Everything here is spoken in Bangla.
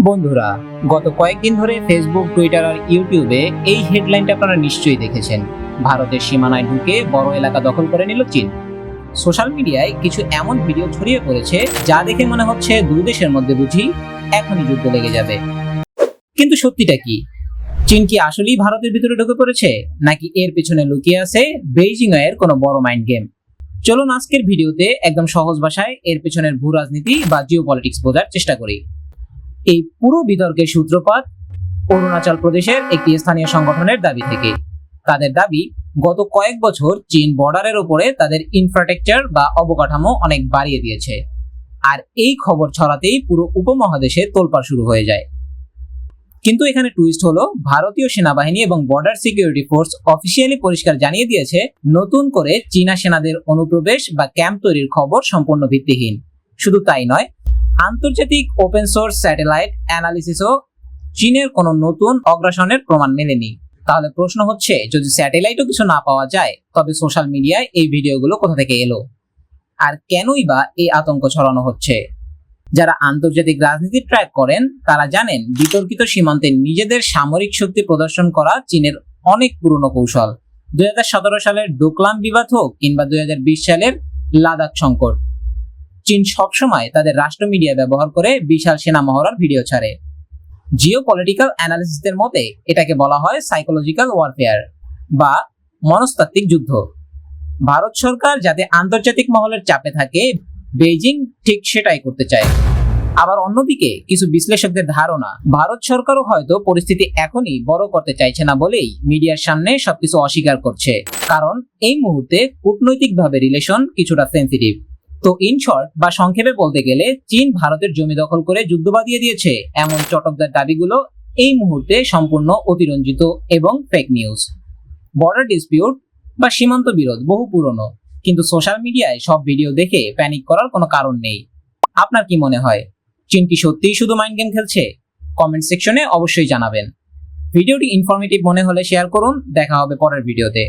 বন্ধুরা, গত কয়েকদিন ধরে ফেসবুক, টুইটার আর ইউটিউবে এই হেডলাইনটা আপনারা নিশ্চয়ই দেখেছেন। ভারতের সীমানায় ঢুকে বড় এলাকা দখল করে নিল চীন। সোশ্যাল মিডিয়ায় কিছু এমন ভিডিও ছড়িয়ে পড়েছে যা দেখে মনে হচ্ছে দুই দেশের মধ্যে বুঝি এখনই যুদ্ধ লেগে যাবে। কিন্তু সত্যিটা কি? চীন কি আসলেই ভারতের ভিতরে ঢুকে পড়েছে, নাকি এর পেছনে লুকিয়ে আছে বেইজিং এর কোনো বড় মাইন্ড গেম? চলুন আজকের ভিডিওতে একদম সহজ ভাষায় এর পেছনের ভূ রাজনীতি বা জিও পলিটিক্স বোঝার চেষ্টা করি। এই পুরো বিতর্কের সূত্রপাত অরুণাচল প্রদেশের একটি স্থানীয় সংগঠনের দাবি থেকে। তাদের দাবি, গত কয়েক বছর চীন বর্ডারের উপরে তাদের ইনফ্রাস্ট্রাকচার বা অবকাঠামো অনেক বাড়িয়ে দিয়েছে। আর এই খবর ছড়াতেই পুরো উপমহাদেশে তোলপাড় শুরু হয়ে যায়। কিন্তু এখানে টুইস্ট হলো, ভারতীয় সেনাবাহিনী এবং বর্ডার সিকিউরিটি ফোর্স অফিসিয়ালি পরিষ্কার জানিয়ে দিয়েছে, নতুন করে চীনা সেনাদের অনুপ্রবেশ বা ক্যাম্প তৈরির খবর সম্পূর্ণ ভিত্তিহীন। শুধু তাই নয়, আন্তর্জাতিক ওপেন সোর্স স্যাটেলাইট অ্যানালিসিসও চীনের কোনো নতুন অগ্রাসনের প্রমাণ মেলেনি। তাহলে প্রশ্ন হচ্ছে, যদি স্যাটেলাইটও কিছু না পাওয়া যায়, তবে সোশ্যাল মিডিয়ায় এই ভিডিওগুলো কোথা থেকে এলো? আর কেনই বা এই আতঙ্ক ছড়ানো হচ্ছে? যারা আন্তর্জাতিক রাজনীতি ট্র্যাক করেন তারা জানেন, বিতর্কিত সীমান্তে নিজেদের সামরিক শক্তি প্রদর্শন করা চীনের অনেক পুরনো কৌশল। 2017 সালের ডোকলাম বিবাদ হোক কিংবা 2020 সালের লাদাখ সংকট, চীন সবসময় তাদের রাষ্ট্র মিডিয়া ব্যবহার করে বিশাল সেনা মহড়ার ভিডিও ছাড়ে। জিও পলিটিক্যাল অ্যানালিসিসদের মতে এটাকে বলা হয় সাইকোলজিক্যাল ওয়ারফেয়ার বা মনস্তাত্ত্বিক যুদ্ধ। ভারত সরকার যাতে আন্তর্জাতিক মহলের চাপে থাকে, বেইজিং ঠিক সেটাই করতে চায়। আবার অন্যদিকে কিছু বিশ্লেষকদের ধারণা, ভারত সরকারও হয়তো পরিস্থিতি এখনই বড় করতে চাইছে না বলেই মিডিয়ার সামনে সবকিছু অস্বীকার করছে। কারণ এই মুহূর্তে কূটনৈতিকভাবে রিলেশন কিছুটা সেন্সিটিভ। তো ইন শর্ট বা সংক্ষেপে বলতে গেলে, চীন ভারতের জমি দখল করে যুদ্ধ বাঁধিয়ে দিয়েছে এমন চটকদার দাবিগুলো এই মুহূর্তে সম্পূর্ণ অতিরঞ্জিত এবং ফেক নিউজ। বর্ডার ডিসপিউট বা সীমান্ত বিরোধ বহু পুরনো, কিন্তু সোশ্যাল মিডিয়ায় সব ভিডিও দেখে প্যানিক করার কোনো কারণ নেই। আপনার কি মনে হয়, চীন কি সত্যিই শুধু মাইন্ড গেম খেলছে? কমেন্ট সেকশনে অবশ্যই জানাবেন। ভিডিওটি ইনফরমেটিভ মনে হলে শেয়ার করুন। দেখা হবে পরের ভিডিওতে।